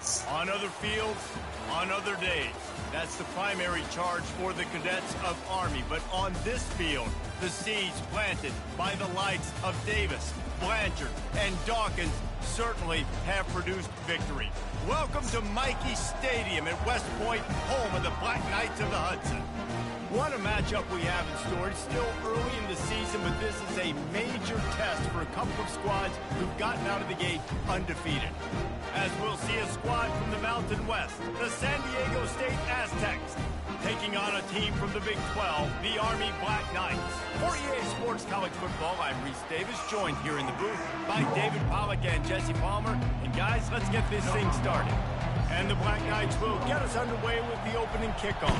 On other fields, on other days. That's the primary charge for the cadets of Army. But on this field, the seeds planted by the likes of Davis, Blanchard, and Dawkins certainly have produced victory. Welcome to Michie Stadium at West Point, home of the Black Knights of the Hudson. What a matchup we have in store. It's still early in the season, but this is a major test for a couple of squads who've gotten out of the gate undefeated. As we'll see a squad from the Mountain West, the San Diego State Aztecs, taking on a team from the Big 12, the Army Black Knights. For EA Sports College Football, I'm Reese Davis, joined here in the booth by David Pollack and Jesse Palmer. And guys, let's get this thing started. And the Black Knights will get us underway with the opening kickoff.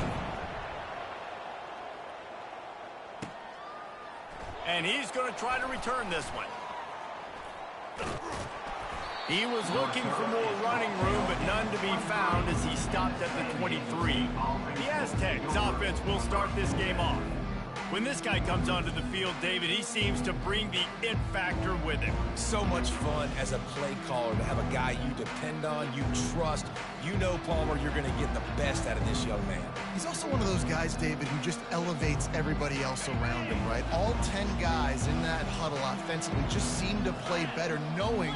And he's going to try to return this one. He was looking for more running room, but none to be found as he stopped at the 23. The Aztecs offense will start this game off. When this guy comes onto the field, David, he seems to bring the it factor with him. So much fun as a play caller to have a guy you depend on, you trust. You know, Palmer, you're going to get the best out of this young man. He's also one of those guys, David, who just elevates everybody else around him, right? All 10 guys in that huddle offensively just seem to play better knowing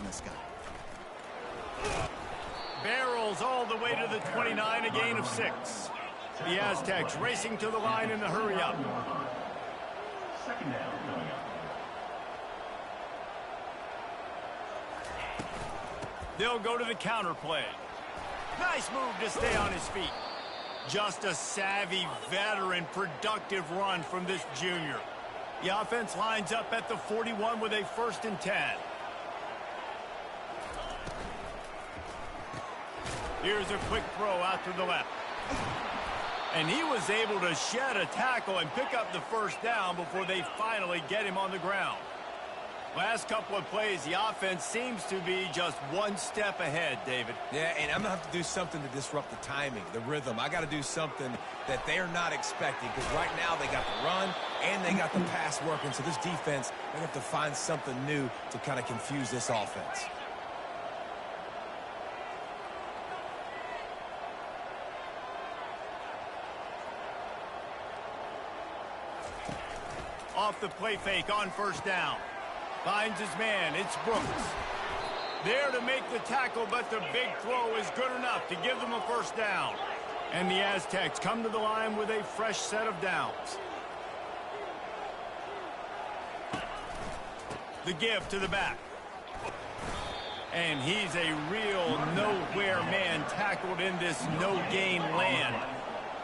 this guy. Barrels all the way to the 29, a gain of 6. The Aztecs racing to the line in the hurry-up. Second down coming up. They'll go to the counter play. Nice move to stay on his feet. Just a savvy, veteran, productive run from this junior. The offense lines up at the 41 with a 1st and 10. Here's a quick throw out to the left. And he was able to shed a tackle and pick up the 1st down before they finally get him on the ground. Last couple of plays, the offense seems to be just one step ahead, David. Yeah, and I'm going to have to do something to disrupt the timing, the rhythm. I got to do something that they're not expecting, because right now they got the run and they got the pass working. So this defense, they have to find something new to kind of confuse this offense. Off the play fake on 1st down. Finds his man. It's Brooks. There to make the tackle, but the big throw is good enough to give them a 1st down. And the Aztecs come to the line with a fresh set of downs. The give to the back. And he's a real nowhere man tackled in this no-gain land.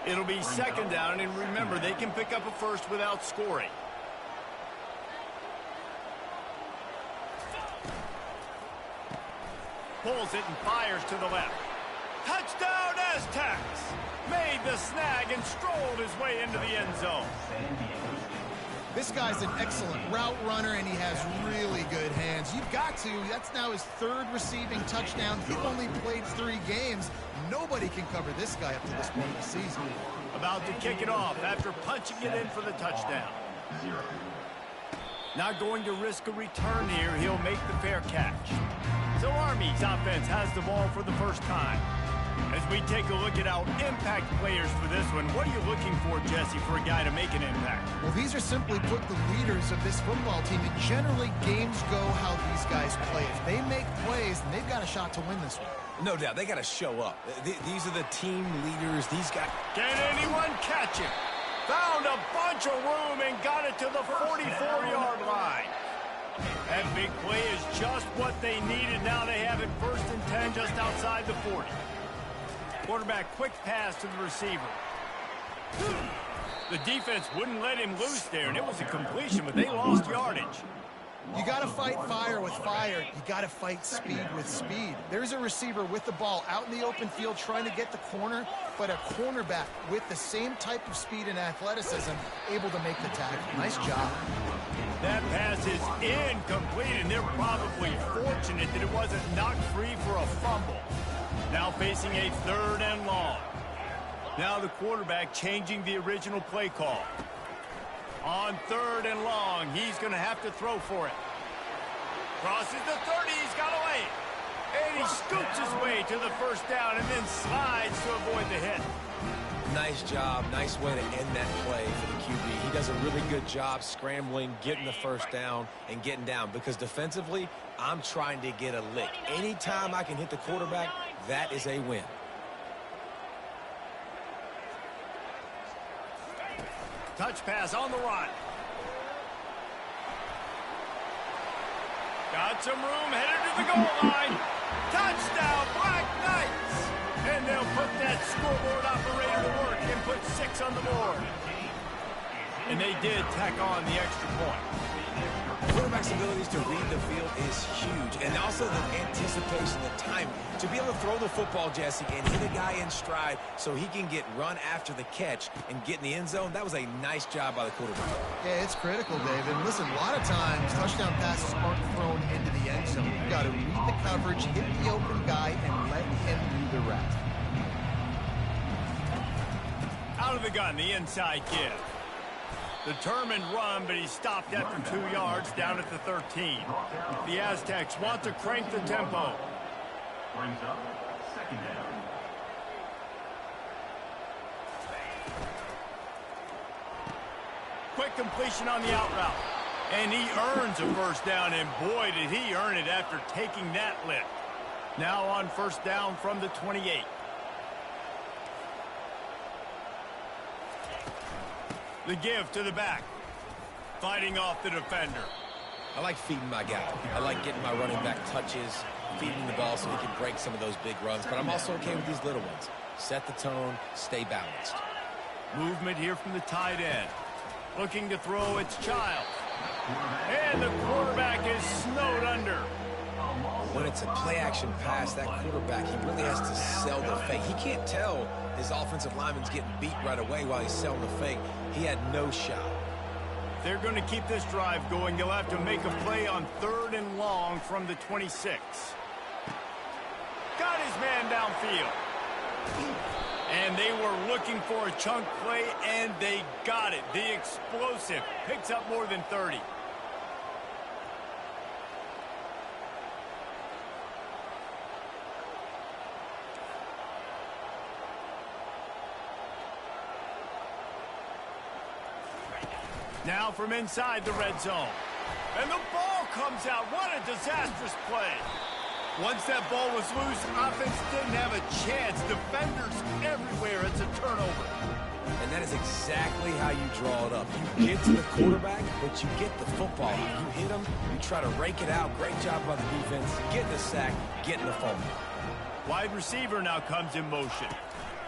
It'll be 2nd down, and remember, they can pick up a 1st without scoring. Pulls it and fires to the left. Touchdown, Aztecs! Made the snag and strolled his way into the end zone. This guy's an excellent route runner, and he has really good hands. You've got to. That's now his 3rd receiving touchdown. He only played 3 games. Nobody can cover this guy up to this point of the season. About to kick it off after punching it in for the touchdown. Not going to risk a return here. He'll make the fair catch. So Army's offense has the ball for the 1st time. As we take a look at our impact players for this one, what are you looking for, Jesse, for a guy to make an impact? Well, these are simply put the leaders of this football team, and generally games go how these guys play. If they make plays, then they've got a shot to win this one. No doubt, they got to show up. These are the team leaders. These guys. Can anyone catch him? Found a bunch of room and got it to the 44-yard line. That big play is just what they needed. Now they have it 1st and 10 just outside the 40. Quarterback quick pass to the receiver. The defense wouldn't let him loose there, and it was a completion, but they lost yardage. You got to fight fire with fire. You got to fight speed with speed. There's a receiver with the ball out in the open field trying to get the corner, but a cornerback with the same type of speed and athleticism able to make the tackle. Nice job. That pass is incomplete, and they're probably fortunate that it wasn't knocked free for a fumble. Now facing a 3rd and long. Now the quarterback changing the original play call. On 3rd and long, he's going to have to throw for it. Crosses the 30, he's got away. And he scoots his way to the 1st down and then slides to avoid the hit. Nice job. Nice way to end that play for the QB. He does a really good job scrambling, getting the 1st down, and getting down. Because defensively, I'm trying to get a lick. Anytime I can hit the quarterback, that is a win. Touch pass on the run. Got some room, headed to the goal line. Touchdown, Black Knights! And they'll put that scoreboard operator to work and put 6 on the board. And they did tack on the extra point. Quarterback's abilities to read the field is huge. And also the anticipation, the timing. To be able to throw the football, Jesse, and hit a guy in stride so he can get run after the catch and get in the end zone, that was a nice job by the quarterback. Yeah, it's critical, David. Listen, a lot of times touchdown passes aren't thrown into the end zone. You've got to read the coverage, hit the open guy, and let him do the rest. Out of the gun, the inside give. Determined run, but he stopped after 2 yards down at the 13. The Aztecs want to crank the tempo. Brings up 2nd down. Quick completion on the out route. And he earns a 1st down, and boy, did he earn it after taking that lift. Now on 1st down from the 28. The give to the back. Fighting off the defender. I like feeding my guy. I like getting my running back touches, feeding the ball so he can break some of those big runs. But I'm also okay with these little ones. Set the tone, stay balanced. Movement here from the tight end. Looking to throw, it's Child. And the quarterback is snowed under. When it's a play-action pass, that quarterback, he really has to sell the fake. He can't tell his offensive lineman's getting beat right away while he's selling the fake. He had no shot. They're going to keep this drive going. They'll have to make a play on 3rd and long from the 26. Got his man downfield. And they were looking for a chunk play, and they got it. The explosive picks up more than 30. Now from inside the red zone. And the ball comes out. What a disastrous play. Once that ball was loose, offense didn't have a chance. Defenders everywhere. It's a turnover. And that is exactly how you draw it up. You get to the quarterback, but you get the football. You hit him, you try to rake it out. Great job by the defense. Getting the sack, getting the fumble. Wide receiver now comes in motion.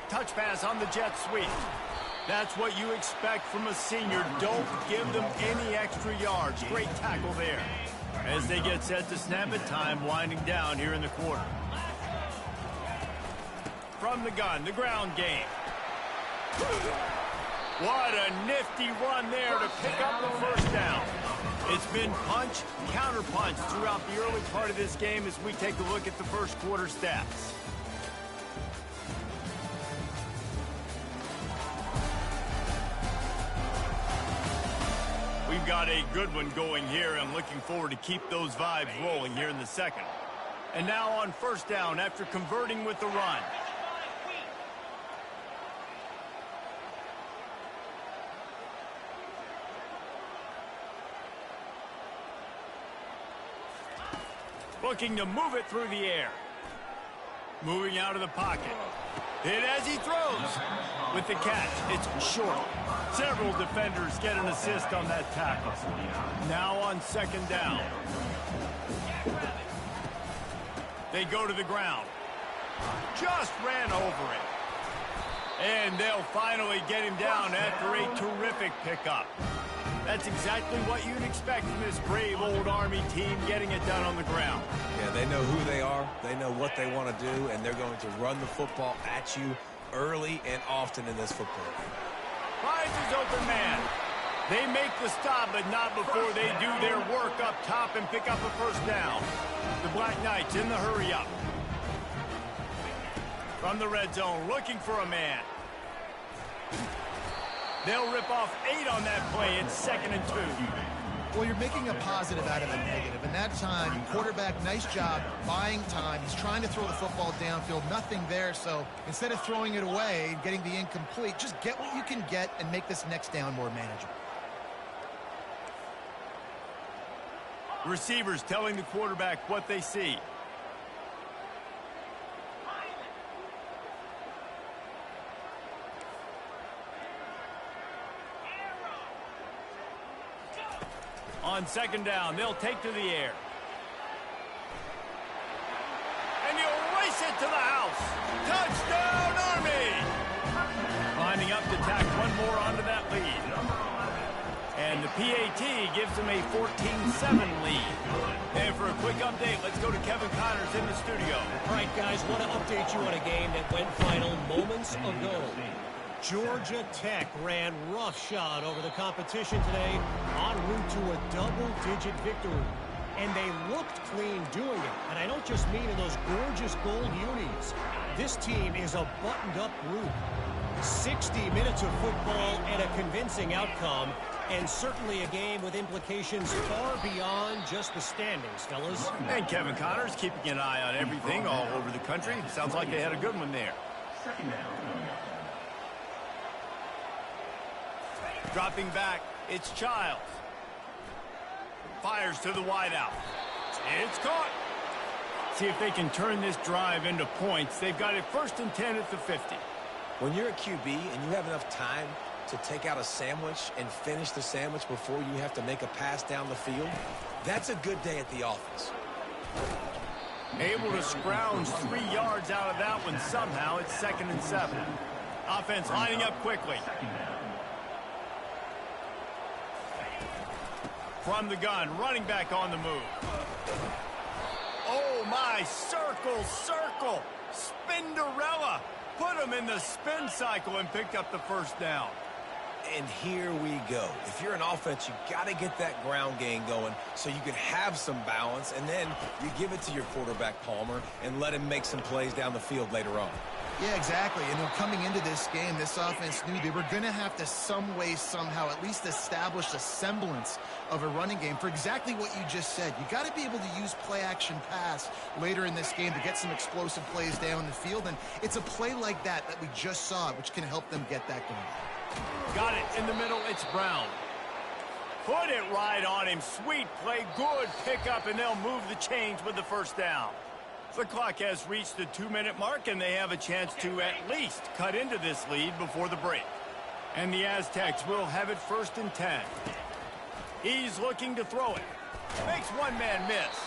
Touch pass on the jet sweep. That's what you expect from a senior. Don't give them any extra yards. Great tackle there. As they get set to snap it, time winding down here in the quarter. From the gun, the ground game. What a nifty run there to pick up the 1st down. It's been punch, counter punch throughout the early part of this game as we take a look at the 1st quarter stats. We've got a good one going here. I'm looking forward to keep those vibes rolling here in the 2nd. And now on 1st down after converting with the run. Looking to move it through the air. Moving out of the pocket. Hit as he throws. With the catch, it's short. Several defenders get an assist on that tackle. Now on second down. They go to the ground. Just ran over it. And they'll finally get him down after a terrific pickup. That's exactly what you'd expect from this brave old Army team, getting it done on the ground. Yeah, they know who they are, they know what they want to do, and they're going to run the football at you early and often in this football game. Finds his open man. They make the stop, but not before they do their work up top and pick up a first down. The Black Knights in the hurry-up. From the red zone, looking for a man. They'll rip off 8 on that play. It's 2nd and 2. Well, you're making a positive out of a negative. And that time, quarterback, nice job buying time. He's trying to throw the football downfield. Nothing there. So instead of throwing it away and getting the incomplete, just get what you can get and make this next down more manageable. Receivers telling the quarterback what they see. On second down, they'll take to the air. And he'll race it to the house. Touchdown, Army! Lining up to tack one more onto that lead. And the PAT gives them a 14-7 lead. And for a quick update, let's go to Kevin Connors in the studio. All right, guys, want to update you on a game that went final moments ago. Georgia Tech ran roughshod over the competition today en route to a double-digit victory. And they looked clean doing it. And I don't just mean in those gorgeous gold unis. This team is a buttoned-up group. 60 minutes of football and a convincing outcome. And certainly a game with implications far beyond just the standings, fellas. And Kevin Connors keeping an eye on everything all over the country. Sounds like they had a good one there. Second down. Dropping back, it's Childs. Fires to the wideout. It's caught. See if they can turn this drive into points. They've got it 1st and 10 at the 50. When you're a QB and you have enough time to take out a sandwich and finish the sandwich before you have to make a pass down the field, that's a good day at the office. Able to scrounge 3 yards out of that one somehow. It's 2nd and 7. Offense lining up quickly. From the gun, running back on the move. Oh, my, circle. Spinderella. Put him in the spin cycle and picked up the first down. And here we go. If you're an offense, you got to get that ground game going so you can have some balance, and then you give it to your quarterback, Palmer, and let him make some plays down the field later on. Yeah, exactly. And coming into this game, this offense knew they were going to have to some way, somehow, at least establish a semblance of a running game for exactly what you just said. You got to be able to use play-action pass later in this game to get some explosive plays down the field. And it's a play like that we just saw, which can help them get that going. Got it in the middle. It's Brown. Put it right on him. Sweet play. Good pickup, and they'll move the chains with the first down. The clock has reached the 2-minute mark, and they have a chance to at least cut into this lead before the break. And the Aztecs will have it 1st and 10. He's looking to throw it. Makes one man miss.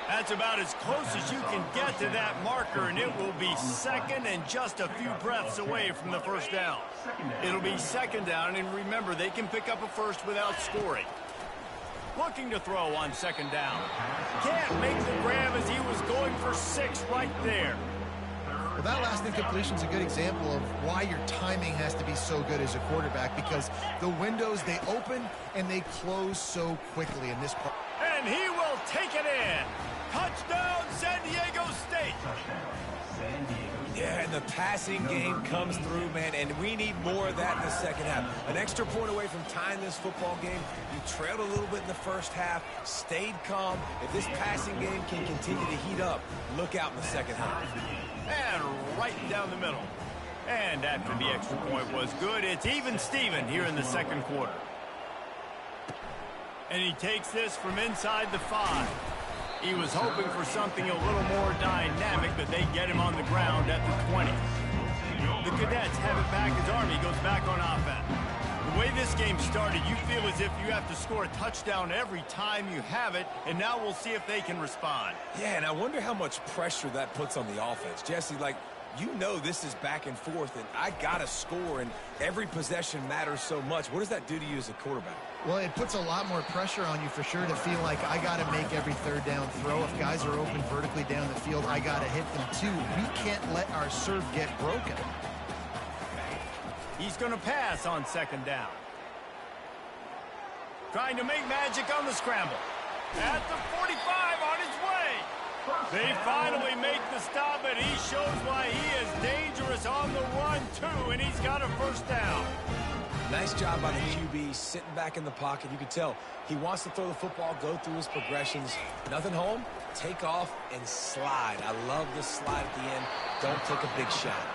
That's about as close as you can get to that marker, and it will be 2nd and just a few breaths away from the first down. It'll be 2nd down, and remember, they can pick up a first without scoring. Looking to throw on 2nd down. Can't make the grab as he was going for 6 right there. Well, that last incompletion is a good example of why your timing has to be so good as a quarterback, because the windows, they open and they close so quickly in this part. And he will take it in. Touchdown, San Diego State. San Diego. Yeah, and the passing game comes through, man, and we need more of that in the second half. An extra point away from tying this football game. You trailed a little bit in the first half, stayed calm. If this passing game can continue to heat up, look out in the second half. And right down the middle. And after the extra point was good, it's even Steven here in the second quarter. And he takes this from inside the 5. He was hoping for something a little more dynamic, but they get him on the ground at the 20. The Cadets have it back as Army goes back on offense. The way this game started, you feel as if you have to score a touchdown every time you have it, and now we'll see if they can respond. Yeah, and I wonder how much pressure that puts on the offense. Jesse, like, you know this is back and forth, and I got to score, and every possession matters so much. What does that do to you as a quarterback? Well, it puts a lot more pressure on you for sure to feel like I got to make every third down throw. If guys are open vertically down the field, I got to hit them too. We can't let our serve get broken. He's going to pass on second down. Trying to make magic on the scramble. At the 45 on his way. They finally make the stop, but he shows why he is dangerous on the run, too, and he's got a first down. Nice job by the QB, sitting back in the pocket. You can tell he wants to throw the football, go through his progressions. Nothing home, take off, and slide. I love the slide at the end. Don't take a big shot.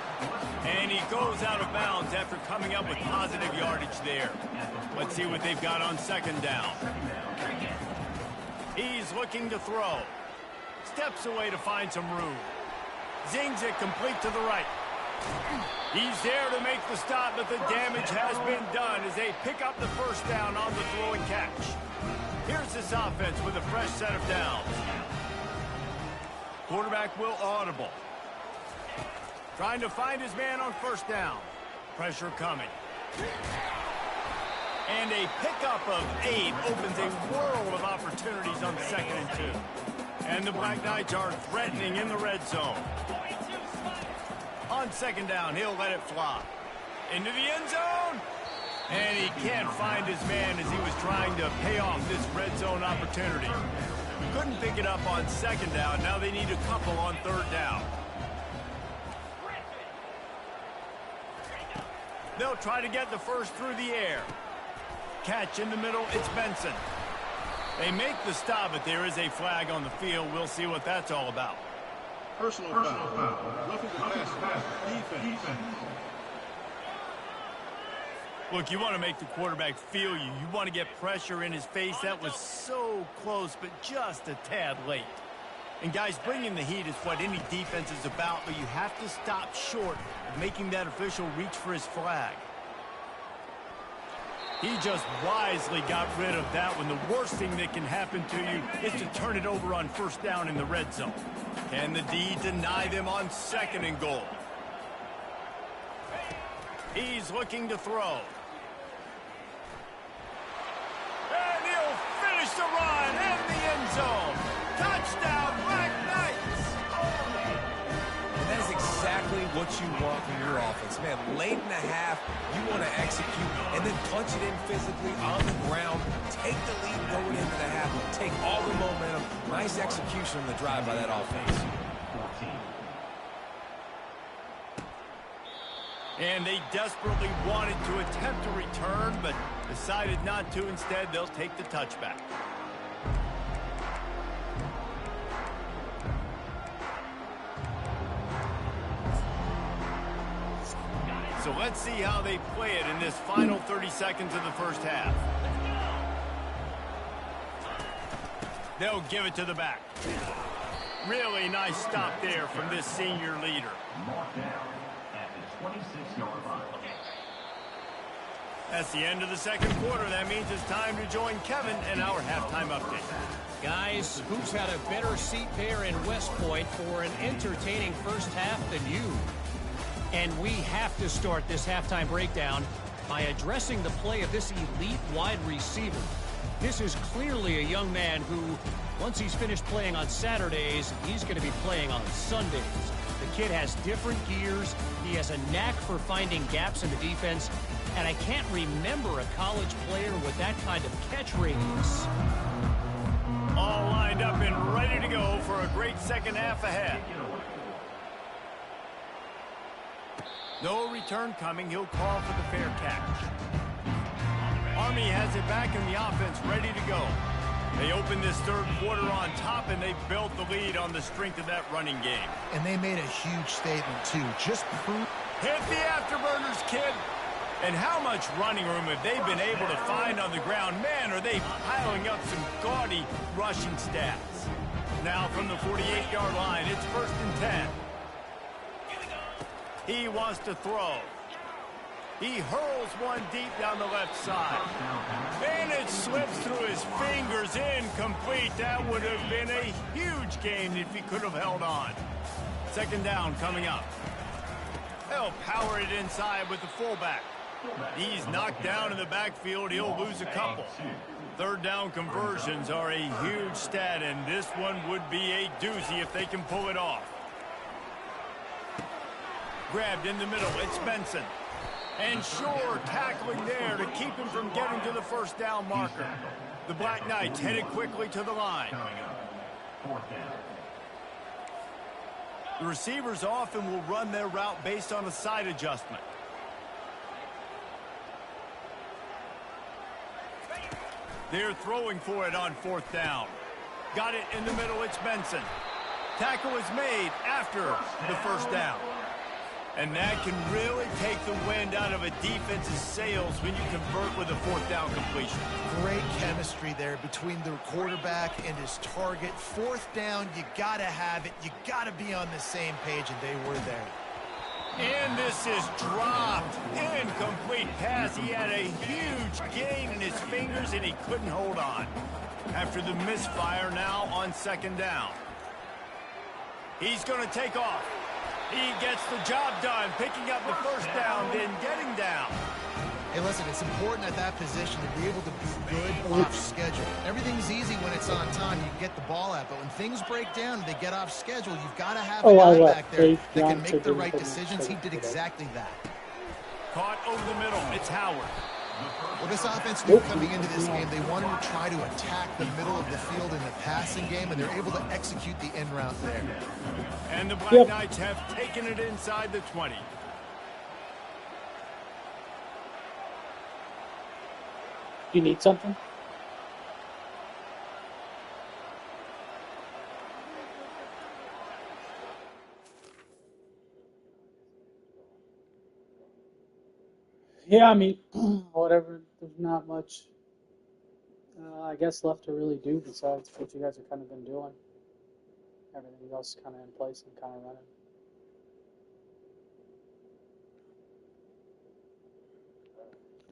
And he goes out of bounds after coming up with positive yardage there. Let's see what they've got on second down. He's looking to throw. Steps away to find some room. Zings it complete to the right. He's there to make the stop, but the damage has been done as they pick up the first down on the throw and catch. Here's this offense with a fresh set of downs. Quarterback will audible. Trying to find his man on first down. Pressure coming. And a pickup of 8 opens a world of opportunities on 2nd and 2. And the Black Knights are threatening in the red zone. On second down, he'll let it fly. Into the end zone. And he can't find his man as he was trying to pay off this red zone opportunity. Couldn't pick it up on second down. Now they need a couple on third down. They'll try to get the first through the air. Catch in the middle, it's Benson. They make the stop, but there is a flag on the field. We'll see what that's all about. Personal foul. Roughing the pass. Defense. Look, you want to make the quarterback feel you. You want to get pressure in his face. That was so close, but just a tad late. And guys, bringing the heat is what any defense is about, but you have to stop short of making that official reach for his flag. He just wisely got rid of that one. The worst thing that can happen to you is to turn it over on first down in the red zone. Can the D deny them on 2nd and goal? He's looking to throw. And he'll finish the run in the end zone. Touchdown, Black Knights! And that is exactly what you want from your offense. Man, late in the half, you want to execute and then punch it in physically on the ground, take the lead going into the half, take all the momentum. Nice execution on the drive by that offense. And they desperately wanted to attempt a return, but decided not to. Instead, they'll take the touchback. So let's see how they play it in this final 30 seconds of the first half. They'll give it to the back. Really nice stop there from this senior leader. That's the end of the second quarter. That means it's time to join Kevin in our halftime update. Guys, who's had a better seat there in West Point for an entertaining first half than you? And we have to start this halftime breakdown by addressing the play of this elite wide receiver. This is clearly a young man who, once he's finished playing on Saturdays, he's going to be playing on Sundays. The kid has different gears. He has a knack for finding gaps in the defense. And I can't remember a college player with that kind of catch radius. All lined up and ready to go for a great second half ahead. No return coming. He'll call for the fair catch. Army has it back in the offense, ready to go. They open this third quarter on top, and they built the lead on the strength of that running game. And they made a huge statement, too. Just prove... Hit the afterburners, kid. And how much running room have they been able to find on the ground? Man, are they piling up some gaudy rushing stats. now from the 48-yard line. It's 1st and 10. He wants to throw. He hurls one deep down the left side. And it slips through his fingers, incomplete. That would have been a huge gain if he could have held on. 2nd down coming up. They'll power it inside with the fullback. He's knocked down in the backfield. He'll lose a couple. 3rd down conversions are a huge stat, and this one would be a doozy if they can pull it off. Grabbed in the middle. It's Benson. And Shore tackling there to keep him from getting to the 1st down marker. The Black Knights headed quickly to the line. The receivers often will run their route based on a side adjustment. They're throwing for it on 4th down. Got it in the middle. It's Benson. Tackle is made after the 1st down. And that can really take the wind out of a defense's sails when you convert with a 4th down completion. Great chemistry there between the quarterback and his target. 4th down, you got to have it. You got to be on the same page, and they were there. And this is dropped. Incomplete pass. He had a huge gain in his fingers, and he couldn't hold on. After the misfire, now on 2nd down. He's going to take off. He gets the job done, picking up the 1st down, then getting down. Hey, listen, it's important at that position to be able to be good off schedule. Everything's easy when it's on time. You can get the ball out. But when things break down and they get off schedule, you've got to have a guy back there that can make the right decisions. He did exactly that. Caught over the middle. It's Howard. Well, this offense knew coming into this game they wanted to try to attack the middle of the field in the passing game, and they're able to execute the end route there. And the Black Knights have taken it inside the 20. You need something? Yeah, I mean, whatever. There's not much, I guess, left to really do besides what you guys have kind of been doing. Everything else kind of in place and kind of running.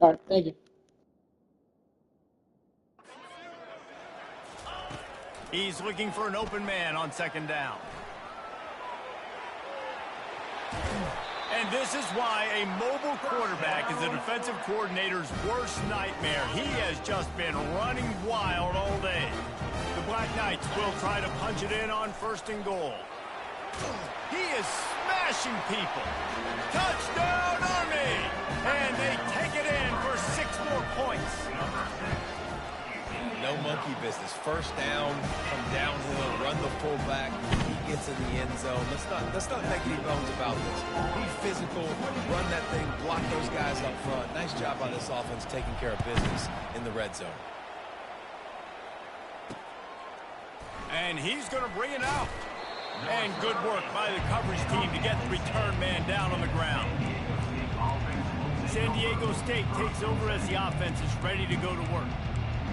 All right, thank you. He's looking for an open man on 2nd down. And this is why a mobile quarterback is a defensive coordinator's worst nightmare. He has just been running wild all day. The Black Knights will try to punch it in on 1st and goal. He is smashing people. Touchdown, Army! And they take it in for 6 more points. No monkey business. 1st down, come downhill, run the fullback. He gets in the end zone. Let's not make any bones about this. Be physical, run that thing, block those guys up front. Nice job by this offense taking care of business in the red zone. And he's going to bring it out. And good work by the coverage team to get the return man down on the ground. San Diego State takes over as the offense is ready to go to work.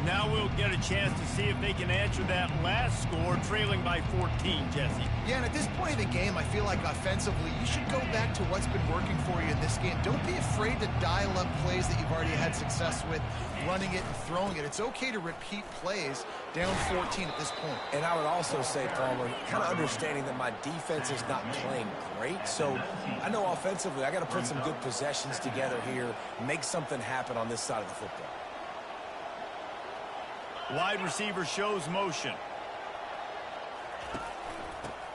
Now we'll get a chance to see if they can answer that last score, trailing by 14, Jesse. Yeah, and at this point in the game, I feel like offensively, you should go back to what's been working for you in this game. Don't be afraid to dial up plays that you've already had success with, running it and throwing it. It's okay to repeat plays down 14 at this point. And I would also say, Palmer, kind of understanding that my defense is not playing great. So I know offensively, I got to put some good possessions together here, make something happen on this side of the football. Wide receiver shows motion.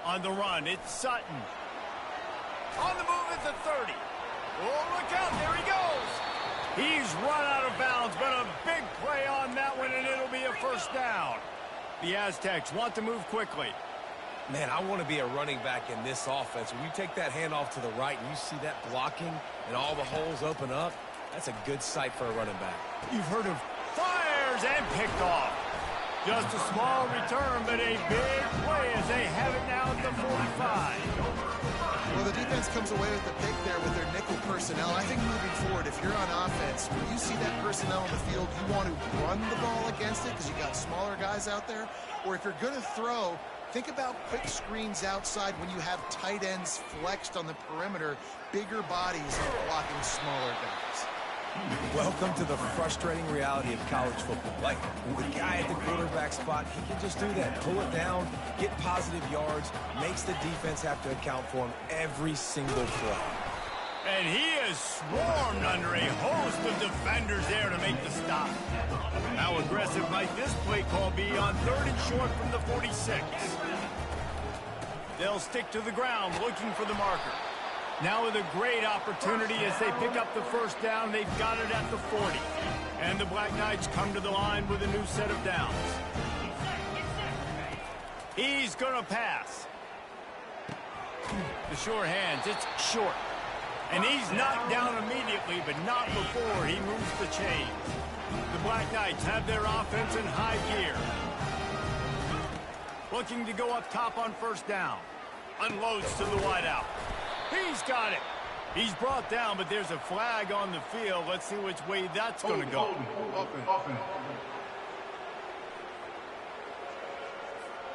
On the run, it's Sutton. On the move at the 30. Oh, look out, there he goes. He's run out of bounds, but a big play on that one, and it'll be a 1st down. The Aztecs want to move quickly. Man, I want to be a running back in this offense. When you take that handoff to the right and you see that blocking and all the holes open up, that's a good sight for a running back. You've heard of fires and picked off. Just a small return, but a big play as they have it now at the 45. Well, the defense comes away with the pick there with their nickel personnel. I think moving forward, if you're on offense, when you see that personnel on the field, you want to run the ball against it because you got smaller guys out there. Or if you're going to throw, Think about quick screens outside when you have tight ends flexed on the perimeter, bigger bodies blocking smaller guys. Welcome to the frustrating reality of college football. Like, the guy at the quarterback spot, he can just do that. Pull it down, get positive yards, makes the defense have to account for him every single play. And he is swarmed under a host of defenders there to make the stop. How aggressive might this play call be on 3rd and short from the 46? They'll stick to the ground looking for the marker. Now with a great opportunity as they pick up the first down, they've got it at the 40. And the Black Knights come to the line with a new set of downs. He's going to pass. The sure hands, it's short. And he's knocked down immediately, but not before he moves the chains. The Black Knights have their offense in high gear. Looking to go up top on first down. Unloads to the wideout. He's got it. He's brought down, but there's a flag on the field. Let's see which way that's going to go.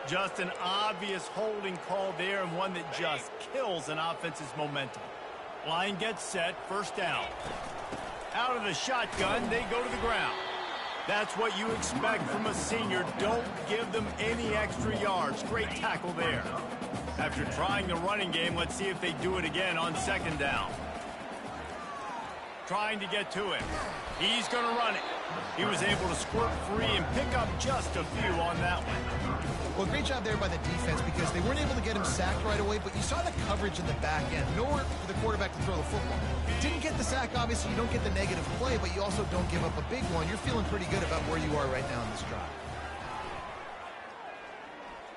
Just an obvious holding call there, and one that just kills an offense's momentum. Line gets set, first down. Out of the shotgun, they go to the ground. That's what you expect from a senior. Don't give them any extra yards. Great tackle there. After trying the running game, let's see if they do it again on second down. Trying to get to it. He's going to run it. He was able to squirt free and pick up just a few on that one. Well, great job there by the defense because they weren't able to get him sacked right away, but you saw the coverage in the back end. Nowhere for the quarterback to throw the football. Didn't get the sack, obviously. You don't get the negative play, but you also don't give up a big one. You're feeling pretty good about where you are right now in this drive.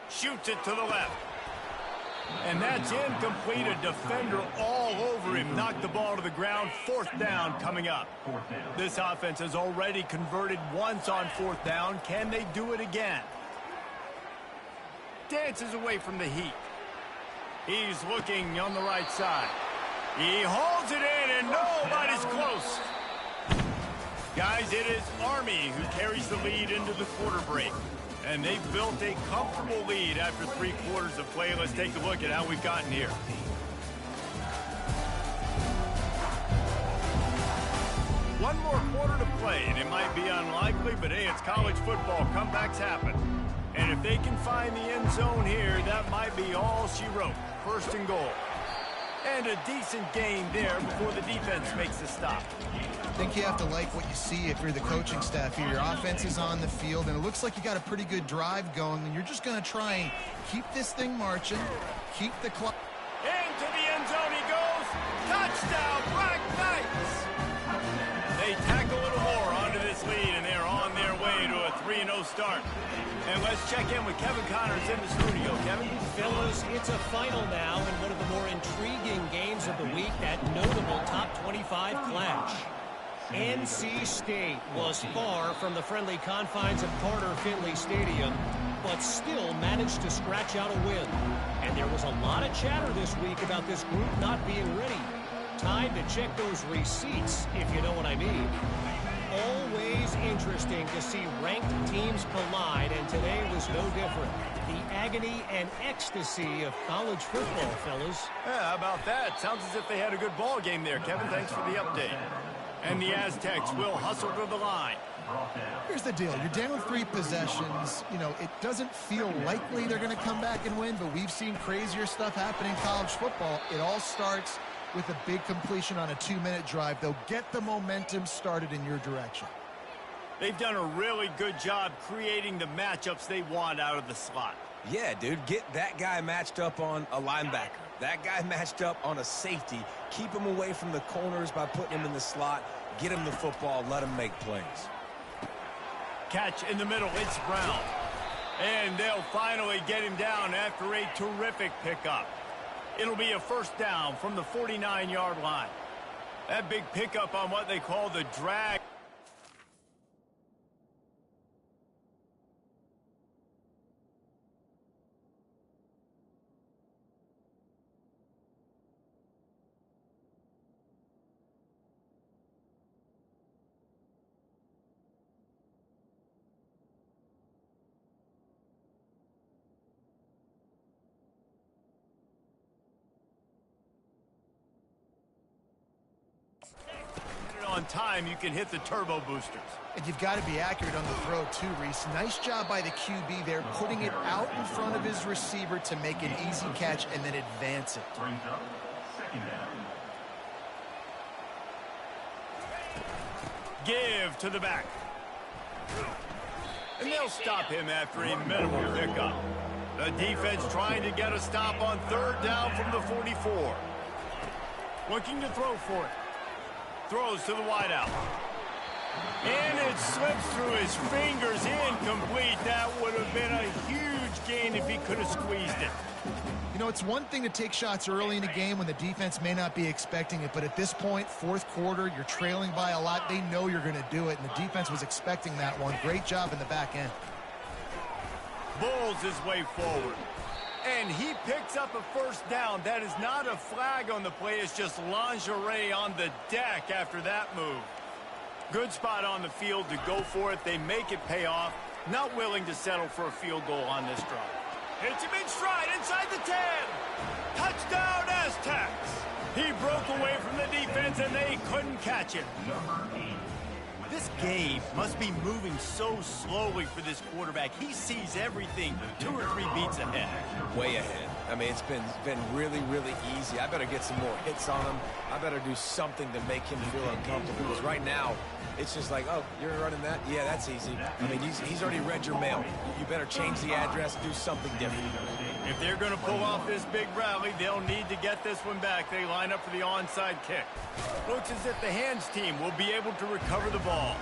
Shoots it to the left. And that's incomplete. A defender all over him. Knocked the ball to the ground. Fourth down coming up. This offense has already converted once on fourth down. Can they do it again? Dances away from the heat. He's looking on the right side. He holds it in, and nobody's close. Guys, it is Army who carries the lead into the quarter break. And they've built a comfortable lead after 3 quarters of play. Let's take a look at how we've gotten here. One more quarter to play, and it might be unlikely, but hey, it's college football. Comebacks happen. And if they can find the end zone here, that might be all she wrote. First and goal. And a decent gain there before the defense makes the stop. I think you have to like what you see if you're the coaching staff here. Your offense is on the field, and it looks like you got a pretty good drive going, and you're just going to try and keep this thing marching, keep the clock. Into the end zone he goes. Touchdown, Black Knights! They tack a little more onto this lead, and they're on their way to a 3-0 start. And let's check in with Kevin Connors in the studio. Kevin? Fellas, it's a final now in one of the more intriguing games of the week, that notable top 25 clash. NC State was far from the friendly confines of Carter Finley Stadium, but still managed to scratch out a win. And there was a lot of chatter this week about this group not being ready. Time to check those receipts, if you know what I mean. Always interesting to see ranked teams collide, and today was no different. The agony and ecstasy of college football, fellas. Yeah, how about that? Sounds as if they had a good ball game there, Kevin. Thanks for the update. And the Aztecs will hustle to the line. Here's the deal. You're down 3 possessions. You know, it doesn't feel likely they're going to come back and win, but we've seen crazier stuff happen in college football. It all starts with a big completion on a 2-minute drive. They'll get the momentum started in your direction. They've done a really good job creating the matchups they want out of the slot. Yeah, dude, get that guy matched up on a linebacker. That guy matched up on a safety. Keep him away from the corners by putting him in the slot. Get him the football. Let him make plays. Catch in the middle. It's Brown. And they'll finally get him down after a terrific pickup. It'll be a first down from the 49-yard line. That big pickup on what they call the drag. time, you can hit the turbo boosters. And you've got to be accurate on the throw too, Reese. Nice job by the QB there, putting it out in front of his receiver to make an easy catch and then advance it. Brings up second down. Give to the back. And they'll stop him after a minimal pickup. The defense trying to get a stop on third down from the 44. Looking to throw for it. Throws to the wideout. And it slips through his fingers, incomplete. That would have been a huge gain if he could have squeezed it. You know, it's one thing to take shots early in a game when the defense may not be expecting it, but at this point, fourth quarter, you're trailing by a lot. They know you're going to do it, and the defense was expecting that one. Great job in the back end. Bulls his way forward. And he picks up a first down. That is not a flag on the play. It's just lingerie on the deck after that move. Good spot on the field to go for it. They make it pay off. Not willing to settle for a field goal on this drive. Hits him in stride inside the 10. Touchdown Aztecs. He broke away from the defense and they couldn't catch him. This game must be moving so slowly for this quarterback. He sees everything 2 or 3 beats ahead. Way ahead. I mean, it's been really, really easy. I better get some more hits on him. I better do something to make him feel uncomfortable. Because right now, it's just like, oh, you're running that? Yeah, that's easy. I mean, he's already read your mail. You better change the address, do something different. If they're going to pull off this big rally, they'll need to get this one back. They line up for the onside kick. Looks as if the hands team will be able to recover the ball.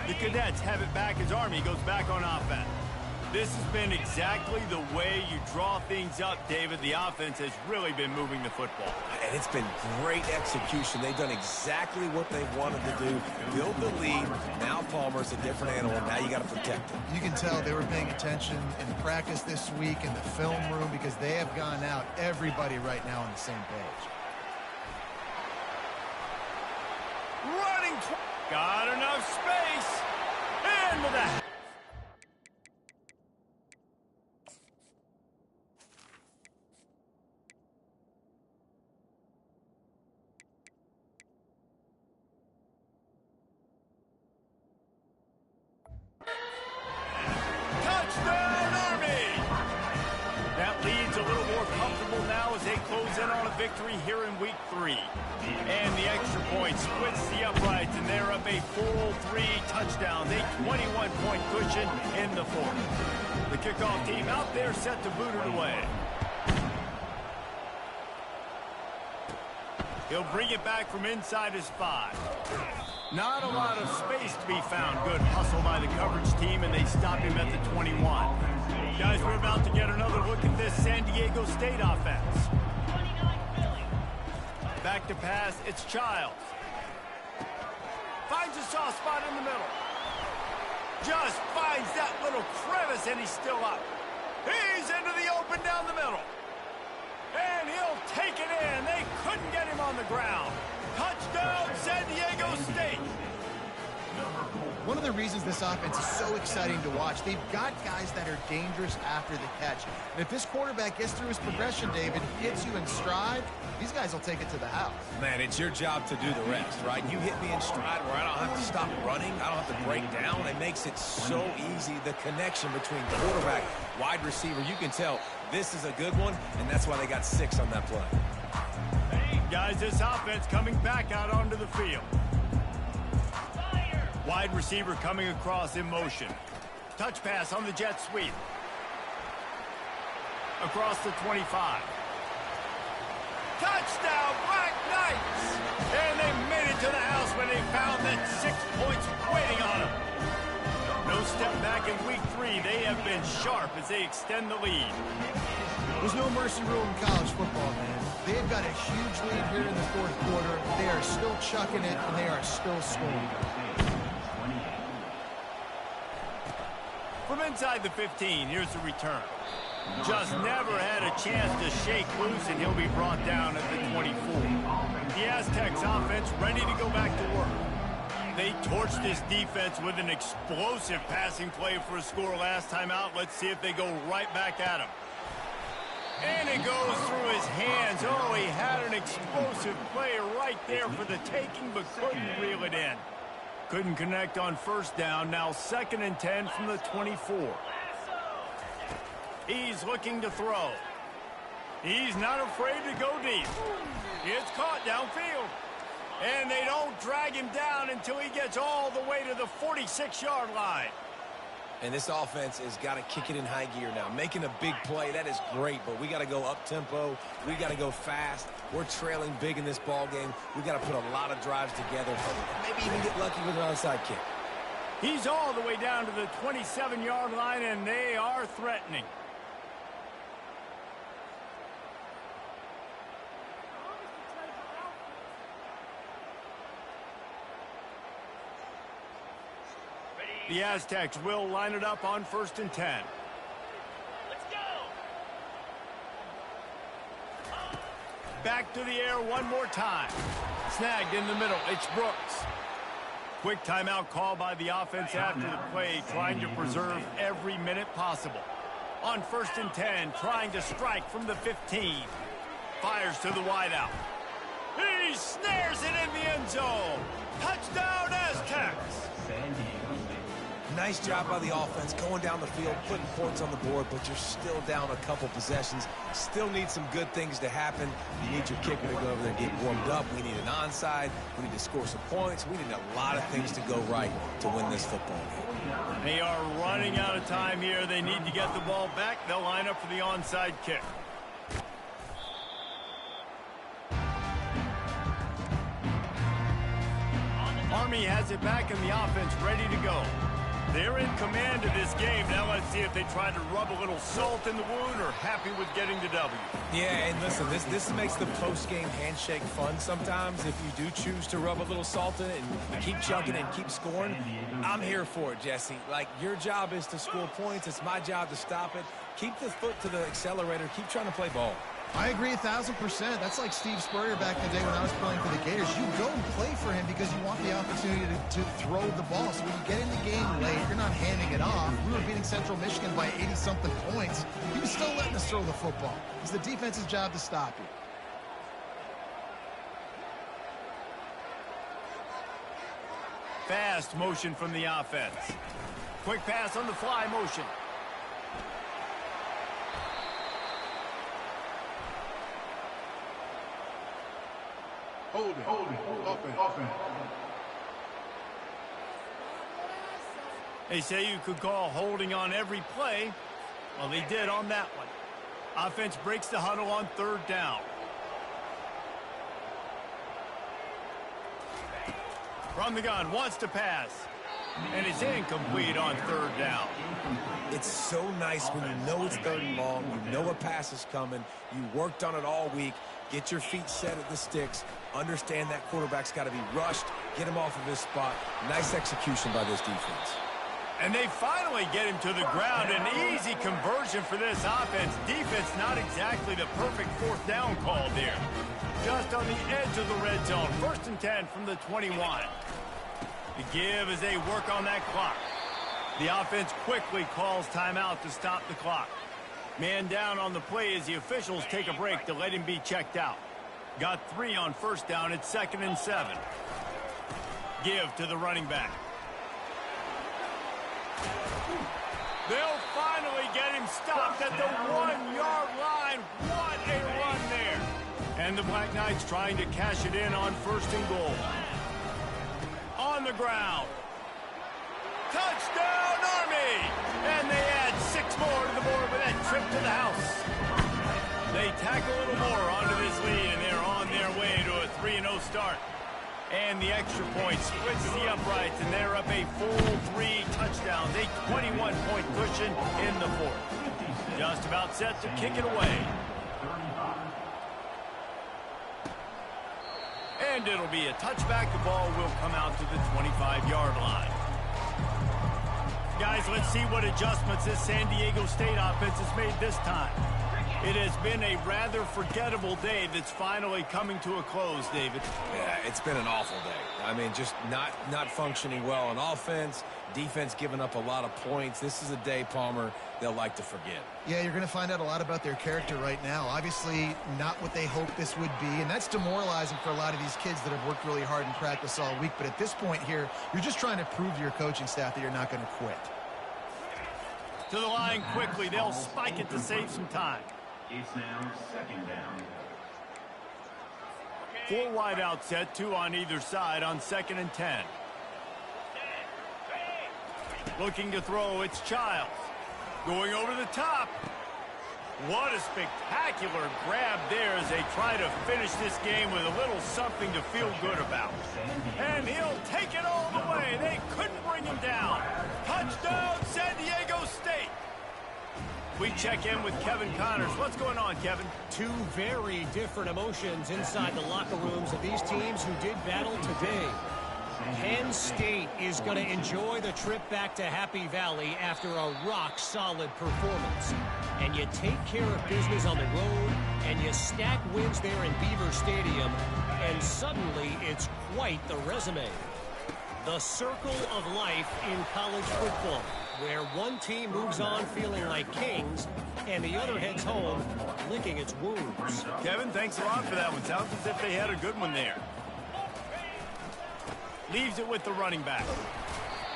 The Cadets have it back as Army goes back on offense. This has been exactly the way you draw things up, David. The offense has really been moving the football. And it's been great execution. They've done exactly what they wanted to do. Build the lead. Now Palmer's a different animal. Now you got to protect him. You can tell they were paying attention in practice this week in the film room because they have gone out, everybody right now on the same page. Running. Got enough space. Into the... victory here in week 3. And the extra point splits the uprights, and they're up a full 3 touchdowns, a 21-point cushion in the fourth. The kickoff team out there set to boot it away. He'll bring it back from inside his 5. Not a lot of space to be found. Good hustle by the coverage team, and they stop him at the 21. Guys, we're about to get another look at this San Diego State offense. Back to pass, it's Childs. Finds a soft spot in the middle. Just finds that little crevice, and he's still up. He's into the open down the middle. And he'll take it in. They couldn't get him on the ground. Touchdown, San Diego State. One of the reasons this offense is so exciting to watch, they've got guys that are dangerous after the catch. And if this quarterback gets through his progression, David, hits you in stride, these guys will take it to the house. Man, it's your job to do the rest, right? You hit me in stride where I don't have to stop running. I don't have to break down. It makes it so easy. The connection between quarterback, wide receiver, you can tell this is a good one, and that's why they got 6 on that play. Guys, this offense coming back out onto the field. Wide receiver coming across in motion. Touch pass on the jet sweep. Across the 25. Touchdown, Black Knights! And they made it to the house when they found that 6 points waiting on them. No step back in week 3. They have been sharp as they extend the lead. There's no mercy rule in college football, man. They've got a huge lead here in the fourth quarter. They are still chucking it, and they are still scoring. From inside the 15, here's the return. Just never had a chance to shake loose, and he'll be brought down at the 24. The Aztecs offense ready to go back to work. They torched this defense with an explosive passing play for a score last time out. Let's see if they go right back at him. And it goes through his hands. Oh, he had an explosive play right there for the taking, but couldn't reel it in. Couldn't connect on first down. Now 2nd and 10 from the 24. He's looking to throw. He's not afraid to go deep. It's caught downfield. And they don't drag him down until he gets all the way to the 46-yard line. And this offense has got to kick it in high gear now. Making a big play, that is great, but we got to go up-tempo. We got to go fast. We're trailing big in this ball game. We got to put a lot of drives together. Maybe even get lucky with an onside kick. He's all the way down to the 27-yard line, and they are threatening. The Aztecs will line it up on 1st and 10. Let's go. Back to the air one more time. Snagged in the middle. It's Brooks. Quick timeout call by the offense after the play, trying to preserve every minute possible. On 1st and 10, trying to strike from the 15. Fires to the wideout. He snares it in the end zone. Touchdown, Aztecs. Nice job by the offense going down the field, putting points on the board, but you're still down a couple possessions. Still need some good things to happen. You need your kicker to go over there and get warmed up. We need an onside. We need to score some points. We need a lot of things to go right to win this football game. They are running out of time here. They need to get the ball back. They'll line up for the onside kick. Army has it back in the offense, ready to go. They're in command of this game. Now let's see if they try to rub a little salt in the wound or happy with getting the W. Yeah, and listen, this makes the post-game handshake fun sometimes if you do choose to rub a little salt in it and keep chugging and keep scoring. I'm here for it, Jesse. Like, your job is to score points. It's my job to stop it. Keep the foot to the accelerator. Keep trying to play ball. I agree 1,000%. That's like Steve Spurrier back in the day when I was playing for the Gators. You go and play for him because you want the opportunity to throw the ball. So when you get in the game late, you're not handing it off. We were beating Central Michigan by 80-something points. He was still letting us throw the football. It's the defense's job to stop you. Fast motion from the offense. Quick pass on the fly motion. Holding, offense. They say you could call holding on every play. Well, they did on that one. Offense breaks the huddle on 3rd down. From the gun, wants to pass. And it's incomplete on 3rd down. It's so nice when you know it's 3rd and long, you know a pass is coming, you worked on it all week, get your feet set at the sticks, understand that quarterback's got to be rushed, get him off of his spot. Nice execution by this defense. And they finally get him to the ground. An easy conversion for this offense. Defense not exactly the perfect 4th down call there. Just on the edge of the red zone. 1st and 10 from the 21. The give as they work on that clock. The offense quickly calls timeout to stop the clock. Man down on the play as the officials take a break to let him be checked out. Got 3 on 1st down. It's 2nd and 7. Give to the running back. They'll finally get him stopped at the 1-yard line. What a run there. And the Black Knights trying to cash it in on 1st and goal. On the ground. Touchdown, Army! And they add 6 more to the board with that trip to the house. They tack a little more onto this lead, and they're on their way to a 3-0 start. And the extra point splits the uprights, and they're up a full 3 touchdowns, a 21-point cushion in the 4th. Just about set to kick it away. And it'll be a touchback. The ball will come out to the 25-yard line. Guys, let's see what adjustments this San Diego State offense has made this time. It has been a rather forgettable day that's finally coming to a close, David. Yeah, it's been an awful day. I mean, just not functioning well on offense, defense giving up a lot of points. This is a day, Palmer, they'll like to forget. Yeah, you're going to find out a lot about their character right now. Obviously, not what they hoped this would be, and that's demoralizing for a lot of these kids that have worked really hard in practice all week. But at this point here, you're just trying to prove to your coaching staff that you're not going to quit. To the line quickly. They'll spike it to save some time. It's now second down. 4 wide out set, 2 on either side on 2nd and 10. Looking to throw, it's Childs. Going over the top. What a spectacular grab there as they try to finish this game with a little something to feel good about. And he'll take it all the way. They couldn't bring him down. Touchdown, San Diego State. We check in with Kevin Connors. What's going on, Kevin? 2 very different emotions inside the locker rooms of these teams who did battle today. Penn State is going to enjoy the trip back to Happy Valley after a rock-solid performance. And you take care of business on the road, and you stack wins there in Beaver Stadium, and suddenly it's quite the resume. The circle of life in college football, where one team moves on feeling like kings, and the other heads home licking its wounds. Kevin, thanks a lot for that one. Sounds as if they had a good one there. Leaves it with the running back.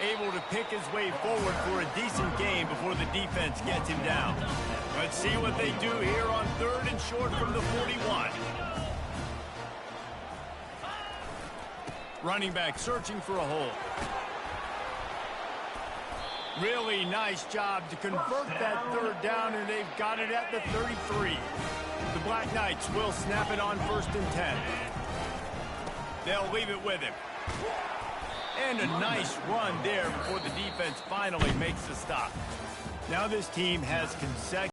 Able to pick his way forward for a decent game before the defense gets him down. Let's see what they do here on 3rd and short from the 41. Running back searching for a hole. Really nice job to convert that 3rd down, and they've got it at the 33. The Black Knights will snap it on 1st and 10. They'll leave it with him. And a nice run there before the defense finally makes the stop. Now this team has consecutive